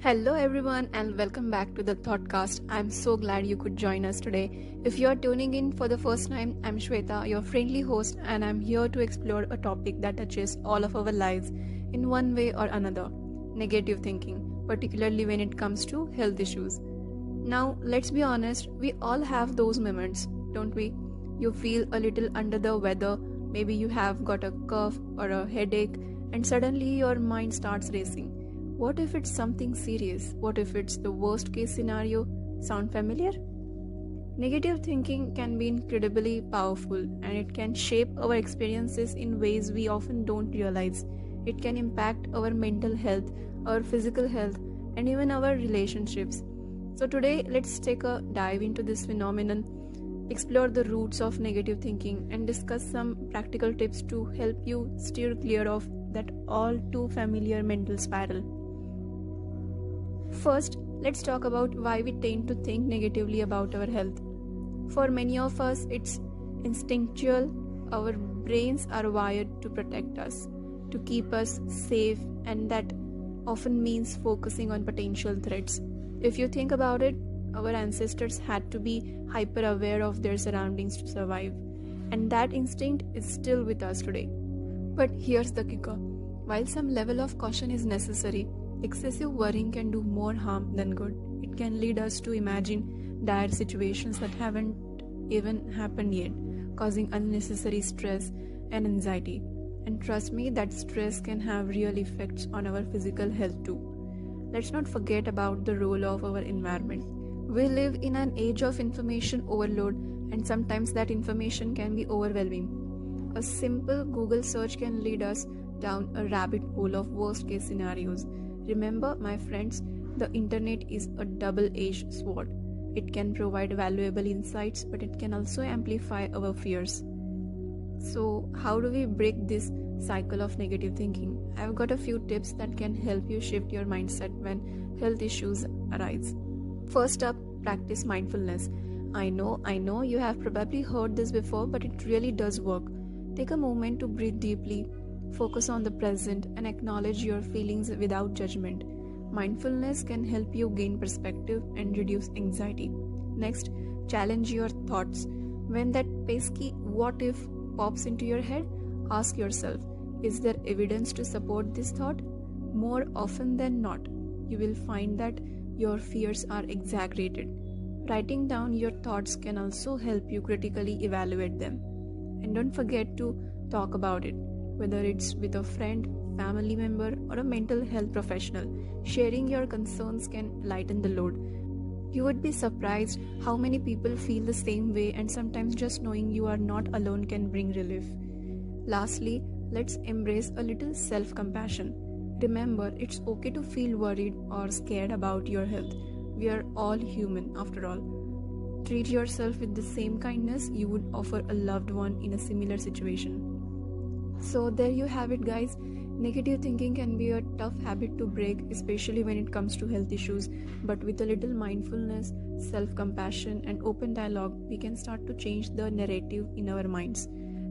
Hello, everyone, and welcome back to the Thoughtcast. I'm so glad you could join us today. If you're tuning in for the first time, I'm Shweta, your friendly host, and I'm here to explore a topic that touches all of our lives in one way or another: negative thinking, particularly when it comes to health issues. Now, let's be honest, we all have those moments, don't we? You feel a little under the weather, maybe you have got a cough or a headache, and suddenly your mind starts racing. What if it's something serious? What if it's the worst case scenario? Sound familiar? Negative thinking can be incredibly powerful and it can shape our experiences in ways we often don't realize. It can impact our mental health, our physical health, and even our relationships. So, today, let's take a dive into this phenomenon, explore the roots of negative thinking, and discuss some practical tips to help you steer clear of that all too familiar mental spiral. First, let's talk about why we tend to think negatively about our health. For many of us, it's instinctual. Our brains are wired to protect us, to keep us safe, and that often means focusing on potential threats. If you think about it, our ancestors had to be hyper aware of their surroundings to survive, and that instinct is still with us today. But here's the kicker: while some level of caution is necessary, excessive worrying can do more harm than good. It can lead us to imagine dire situations that haven't even happened yet, causing unnecessary stress and anxiety. And trust me, that stress can have real effects on our physical health too. Let's not forget about the role of our environment. We live in an age of information overload, and sometimes that information can be overwhelming. A simple Google search can lead us down a rabbit hole of worst case scenarios. Remember, my friends, the internet is a double-edged sword. It can provide valuable insights, but it can also amplify our fears. So, how do we break this cycle of negative thinking? I've got a few tips that can help you shift your mindset when health issues arise. First up, practice mindfulness. I know you have probably heard this before, but it really does work. Take a moment to breathe deeply. Focus on the present and acknowledge your feelings without judgment. Mindfulness can help you gain perspective and reduce anxiety. Next, challenge your thoughts. When that pesky what if pops into your head, ask yourself, is there evidence to support this thought? More often than not, you will find that your fears are exaggerated. Writing down your thoughts can also help you critically evaluate them. And don't forget to talk about it. Whether it's with a friend, family member, or a mental health professional, sharing your concerns can lighten the load. You would be surprised how many people feel the same way, and sometimes just knowing you are not alone can bring relief. Lastly, let's embrace a little self-compassion. Remember, it's okay to feel worried or scared about your health. We are all human after all. Treat yourself with the same kindness you would offer a loved one in a similar situation. So there you have it, guys. Negative thinking can be a tough habit to break, especially when it comes to health issues, but with a little mindfulness, self-compassion, and open dialogue, we can start to change the narrative in our minds.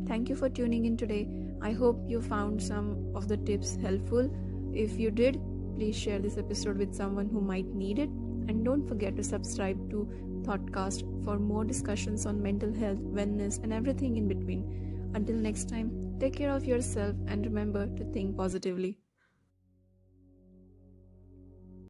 Thank you for tuning in today. I hope you found some of the tips helpful. If you did, please share this episode with someone who might need it, and don't forget to subscribe to Thoughtcast for more discussions on mental health, wellness, and everything in between. Until next time, take care of yourself and remember to think positively.